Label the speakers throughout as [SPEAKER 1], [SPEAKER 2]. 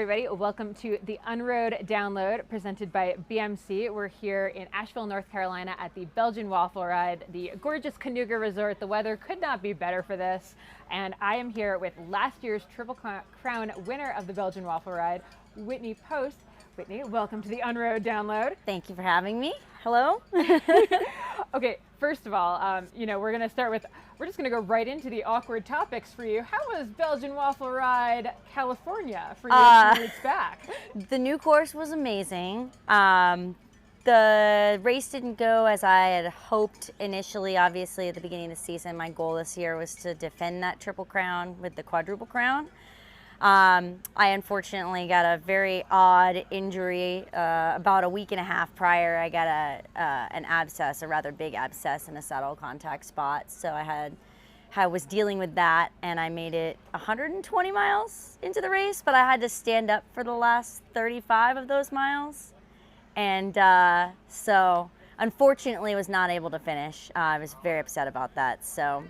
[SPEAKER 1] everybody. Welcome to the Unroad download presented by BMC. We're here in Asheville, North Carolina at the Belgian Waffle Ride, the gorgeous Canoga Resort. The weather could not be better for this. And I am here with last year's Triple Crown winner of the Belgian Waffle Ride, Whitney Post. Whitney, welcome to the Unroad download.
[SPEAKER 2] Thank you for having me. Hello.
[SPEAKER 1] Okay, first of all, we're going to start with, we're just going to go right into the awkward topics for you. How was Belgian Waffle Ride California for you a few weeks back?
[SPEAKER 2] The new course was amazing. The race didn't go as I had hoped initially. Obviously, at the beginning of the season, my goal this year was to defend that Triple Crown with the Quadruple Crown. I unfortunately got a very odd injury about a week and a half prior. I got an abscess, a rather big abscess in a saddle contact spot. So I was dealing with that, and I made it 120 miles into the race, but I had to stand up for the last 35 of those miles. And so unfortunately was not able to finish. I was very upset about that. So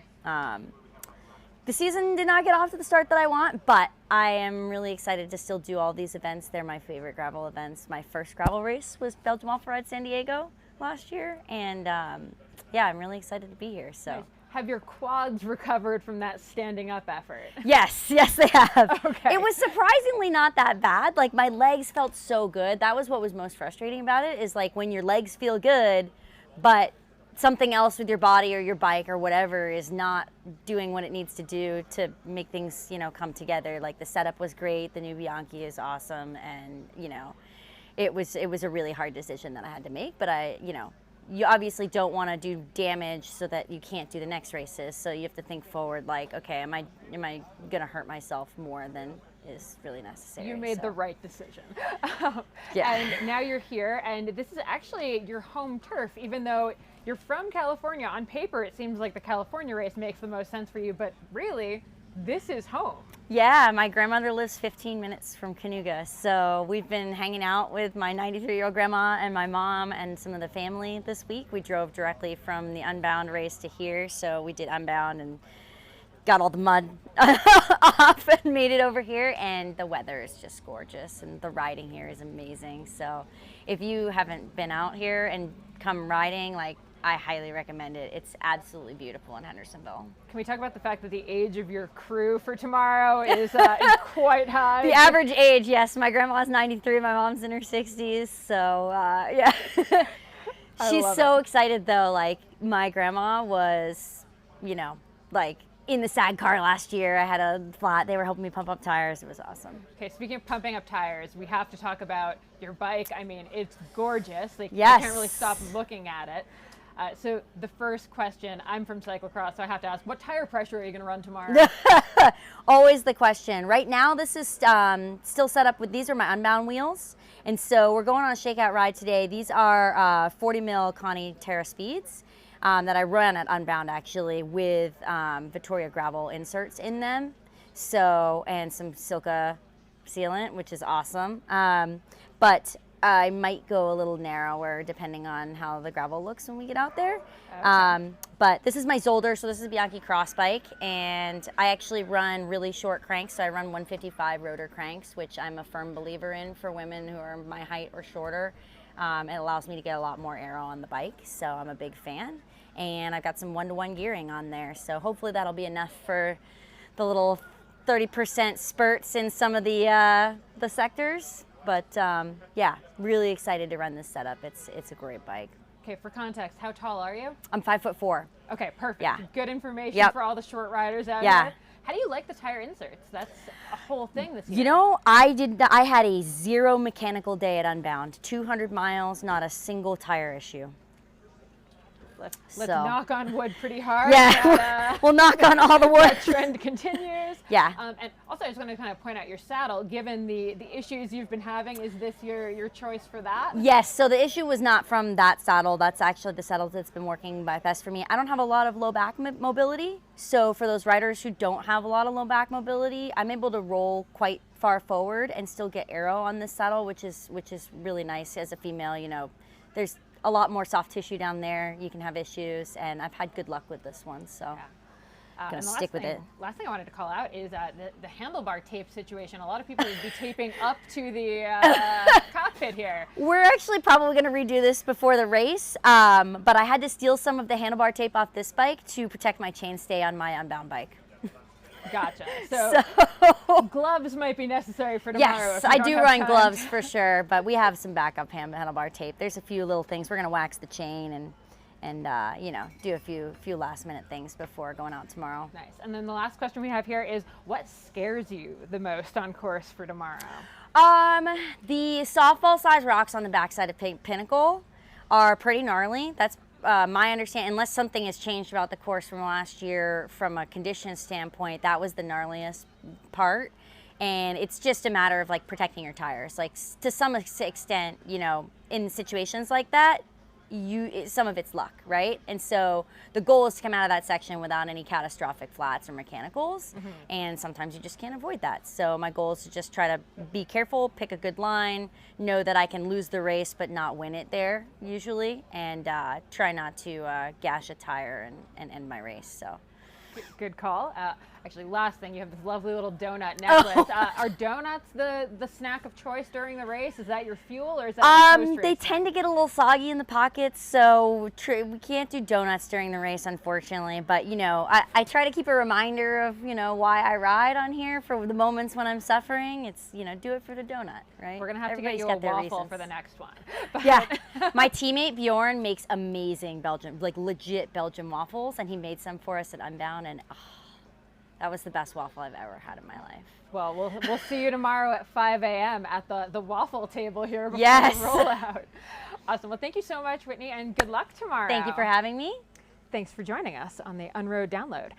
[SPEAKER 2] the season did not get off to the start that I want, but I am really excited to still do all these events. They're my favorite gravel events. My first gravel race was Belgian Waffle Ride San Diego last year, and yeah, I'm really excited to be here. So.
[SPEAKER 1] Nice. Have your quads recovered from that standing up effort?
[SPEAKER 2] Yes, they have.
[SPEAKER 1] Okay.
[SPEAKER 2] It was surprisingly not that bad. Like, my legs felt so good. That was what was most frustrating about it, is like when your legs feel good, but something else with your body or your bike or whatever is not doing what it needs to do to make things, come together. Like, the setup was great, the new Bianchi is awesome, and it was a really hard decision that I had to make. But you obviously don't want to do damage so that you can't do the next races. So you have to think forward, like, okay, am I gonna hurt myself more than is really necessary?
[SPEAKER 1] You made the right decision.
[SPEAKER 2] Yeah.
[SPEAKER 1] And now you're here, and this is actually your home turf, even though you're from California. On paper, it seems like the California race makes the most sense for you, but really, this is home.
[SPEAKER 2] Yeah, my grandmother lives 15 minutes from Canoga, so we've been hanging out with my 93-year-old grandma and my mom and some of the family this week. We drove directly from the Unbound race to here, so we did Unbound and got all the mud off and made it over here, and the weather is just gorgeous, and the riding here is amazing. So if you haven't been out here and come riding, I highly recommend it. It's absolutely beautiful in Hendersonville.
[SPEAKER 1] Can we talk about the fact that the age of your crew for tomorrow is quite high?
[SPEAKER 2] The average age, yes. My grandma's 93, my mom's in her 60s, so yeah. She's so excited though. Like, my grandma was, in the SAG car last year. I had a flat. They were helping me pump up tires. It was awesome.
[SPEAKER 1] Okay, speaking of pumping up tires, we have to talk about your bike. I mean, it's gorgeous.
[SPEAKER 2] Yes.
[SPEAKER 1] You can't really stop looking at it. So the first question, I'm from cyclocross, so I have to ask, what tire pressure are you going to run tomorrow?
[SPEAKER 2] Always the question. Right now, this is still set up with, these are my Unbound wheels. And so we're going on a shakeout ride today. These are 40 mil Connie Terra Speeds that I run at Unbound, actually, with Vittoria gravel inserts in them. So, and some Silka sealant, which is awesome. But I might go a little narrower depending on how the gravel looks when we get out there. Okay. But this is my Zolder, so this is Bianchi cross bike, and I actually run really short cranks, so I run 155 rotor cranks, which I'm a firm believer in for women who are my height or shorter. It allows me to get a lot more aero on the bike, so I'm a big fan. And I've got some 1-to-1 gearing on there, so hopefully that'll be enough for the little 30% spurts in some of the sectors. But yeah, really excited to run this setup. It's a great bike.
[SPEAKER 1] Okay, for context, how tall are you?
[SPEAKER 2] I'm 5'4".
[SPEAKER 1] Okay, perfect.
[SPEAKER 2] Yeah.
[SPEAKER 1] Good information for all the short riders out there. How do you like the tire inserts? That's a whole thing this year.
[SPEAKER 2] I had a 0 mechanical day at Unbound. 200 miles, not a single tire issue.
[SPEAKER 1] Let's knock on wood pretty hard.
[SPEAKER 2] Yeah, we'll knock on all the wood.
[SPEAKER 1] That trend continues.
[SPEAKER 2] Yeah.
[SPEAKER 1] And also, I just want to kind of point out your saddle. Given the issues you've been having, is this your choice for that?
[SPEAKER 2] Yes. So the issue was not from that saddle. That's actually the saddle that's been working by best for me. I don't have a lot of low back mobility. So for those riders who don't have a lot of low back mobility, I'm able to roll quite far forward and still get aero on this saddle, which is really nice as a female. There's a lot more soft tissue down there. You can have issues, and I've had good luck with this one. So.
[SPEAKER 1] Yeah.
[SPEAKER 2] Gonna
[SPEAKER 1] And the
[SPEAKER 2] stick with it.
[SPEAKER 1] last thing I wanted to call out is the handlebar tape situation. A lot of people would be taping up to the cockpit here.
[SPEAKER 2] We're actually probably going to redo this before the race, but I had to steal some of the handlebar tape off this bike to protect my chainstay on my Unbound bike.
[SPEAKER 1] Gotcha. So gloves might be necessary for tomorrow.
[SPEAKER 2] Yes, I do run gloves for sure, but we have some backup handlebar tape. There's a few little things. We're going to wax the chain and you know, do a few last minute things before going out tomorrow.
[SPEAKER 1] Nice. And then the last question we have here is, what scares you the most on course for tomorrow?
[SPEAKER 2] The softball size rocks on the backside of Pinnacle are pretty gnarly. That's my understanding, unless something has changed about the course from last year from a condition standpoint. That was the gnarliest part. And it's just a matter of like protecting your tires. Like to some extent, you know, in situations like that, some of it's luck, right? And so the goal is to come out of that section without any catastrophic flats or mechanicals, and sometimes you just can't avoid that. So my goal is to just try to be careful, pick a good line, know that I can lose the race but not win it there usually, and try not to gash a tire and end my race. So
[SPEAKER 1] good call. Actually, last thing, you have this lovely little donut necklace. Are donuts the snack of choice during the race? Is that your fuel, or is that
[SPEAKER 2] they tend to get a little soggy in the pockets, so we can't do donuts during the race, unfortunately. But you know, I try to keep a reminder of, you know, why I ride on here for the moments when I'm suffering. It's, you know, do it for the donut, right?
[SPEAKER 1] We're gonna have to get you a waffle for the next one. But
[SPEAKER 2] yeah, my teammate Bjorn makes amazing legit Belgian waffles, and he made some for us at Unbound, and that was the best waffle I've ever had in my life.
[SPEAKER 1] Well, we'll see you tomorrow at 5 a.m. at the waffle table here before
[SPEAKER 2] yes.
[SPEAKER 1] the rollout. Awesome. Well, thank you so much, Whitney, and good luck tomorrow.
[SPEAKER 2] Thank you for having me.
[SPEAKER 1] Thanks for joining us on the Unroad Download.